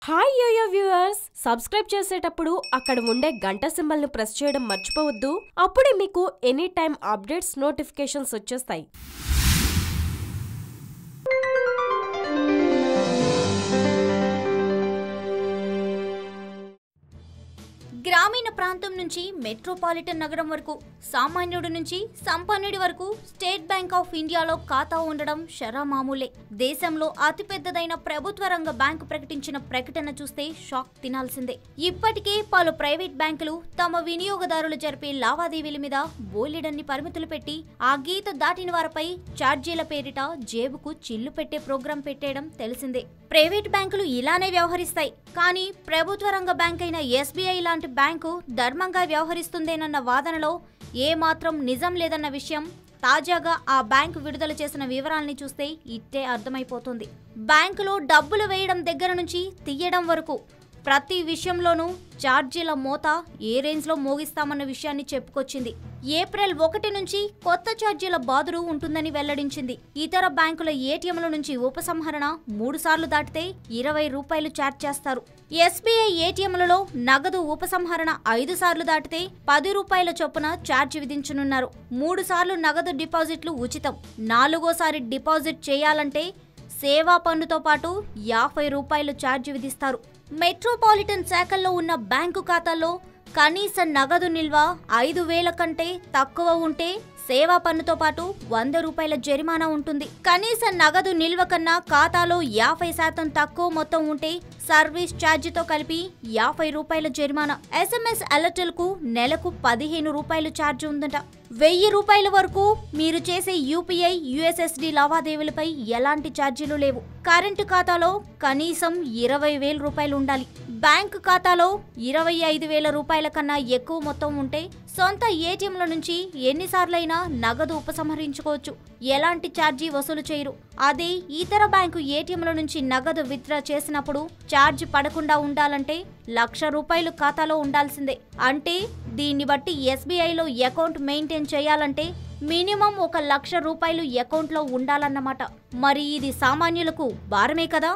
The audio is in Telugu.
హాయ్ యోయో వ్యూవర్స్, సబ్స్క్రైబ్ చేసేటప్పుడు అక్కడ ఉండే గంట సింబల్ ను ప్రెస్ చేయడం మర్చిపోవద్దు. అప్పుడే మీకు ఎనీ టైం అప్డేట్స్ నోటిఫికేషన్స్ వచ్చేస్తాయి. గ్రామీణ ప్రాంతం నుంచి మెట్రోపాలిటన్ నగరం వరకు, సామాన్యుడి నుంచి సంపన్నుడి వరకు స్టేట్ బ్యాంక్ ఆఫ్ ఇండియాలో ఖాతా ఉండడం షరామామూలే. దేశంలో అతిపెద్దదైన ప్రభుత్వ రంగ బ్యాంకు ప్రకటించిన ప్రకటన చూస్తే షాక్ తినాల్సిందే. ఇప్పటికే పలు ప్రైవేట్ బ్యాంకులు తమ వినియోగదారులు జరిపే లావాదేవీల మీద బోలెడన్ని పరిమితులు పెట్టి ఆ గీత దాటిన వారిపై ఛార్జీల పేరిట జేబుకు చిల్లు పెట్టే ప్రోగ్రాం పెట్టేయడం తెలిసిందే. ప్రైవేట్ బ్యాంకులు ఇలానే వ్యవహరిస్తాయి. కానీ ప్రభుత్వ రంగ బ్యాంక్ అయిన ఎస్బీఐ లాంటి బ్యాంకు ధర్మంగా వ్యవహరిస్తుందేనన్న వాదనలో ఏమాత్రం నిజం లేదన్న విషయం తాజాగా ఆ బ్యాంకు విడుదల చేసిన వివరాల్ని చూస్తే ఇట్టే అర్థమైపోతుంది. బ్యాంకులో డబ్బులు వేయడం దగ్గర నుంచి తీయడం వరకు ప్రతి విషయంలోనూ ఛార్జీల మోత ఏ రేంజ్లో మోగిస్తామన్న విషయాన్ని చెప్పుకొచ్చింది. ఏప్రిల్ 1 నుంచి కొత్త ఛార్జీల బాదురు ఉంటుందని వెల్లడించింది. ఇతర బ్యాంకుల ఏటీఎంల నుంచి ఉపసంహరణ 3 సార్లు దాటితే ₹20 ఛార్జ్ చేస్తారు. ఎస్బీఐ ఏటీఎంలలో నగదు ఉపసంహరణ 5 సార్లు దాటితే ₹10 చొప్పున ఛార్జ్ విధించనున్నారు. 3 సార్లు నగదు డిపాజిట్లు ఉచితం. 4వసారి డిపాజిట్ చేయాలంటే సేవా పన్నుతో పాటు ₹50 ఛార్జ్ విధిస్తారు. మెట్రోపాలిటన్ శాఖల్లో ఉన్న బ్యాంకు ఖాతాల్లో కనీస నగదు నిల్వ 5,000 కంటే తక్కువ ఉంటే సేవా పన్నుతో పాటు ₹100 జరిమానా ఉంటుంది. కనీస నగదు నిల్వ కన్నా ఖాతాలో 50% తక్కువ మొత్తం ఉంటే సర్వీస్ ఛార్జీతో కలిపి ₹50 జరిమానా. SMS అలర్టులకు నెలకు ₹15 ఛార్జ్ ఉందట. ₹1000 వరకు మీరు చేసే యూపీఐ, యూఎస్ఎస్డి లావాదేవీలపై ఎలాంటి ఛార్జీలు లేవు. కరెంటు ఖాతాలో కనీసం ₹20,000 ఉండాలి. బ్యాంకు ఖాతాలో ₹25,000 కన్నా ఎక్కువ మొత్తం ఉంటే సొంత ఏటీఎంల నుంచి ఎన్నిసార్లైనా నగదు ఉపసంహరించుకోవచ్చు. ఎలాంటి ఛార్జీ వసూలు చేయరు. అదే ఇతర బ్యాంకు ఏటీఎంల నుంచి నగదు విత్డ్రా చేసినప్పుడు ఛార్జ్ పడకుండా ఉండాలంటే ₹1,00,000 ఖాతాలో ఉండాల్సిందే. అంటే దీన్ని బట్టి ఎస్బీఐలో అకౌంట్ మెయింటైన్ చేయాలంటే మినిమం ₹1,00,000 అకౌంట్లో ఉండాలన్నమాట. మరి ఇది సామాన్యులకు భారమే కదా.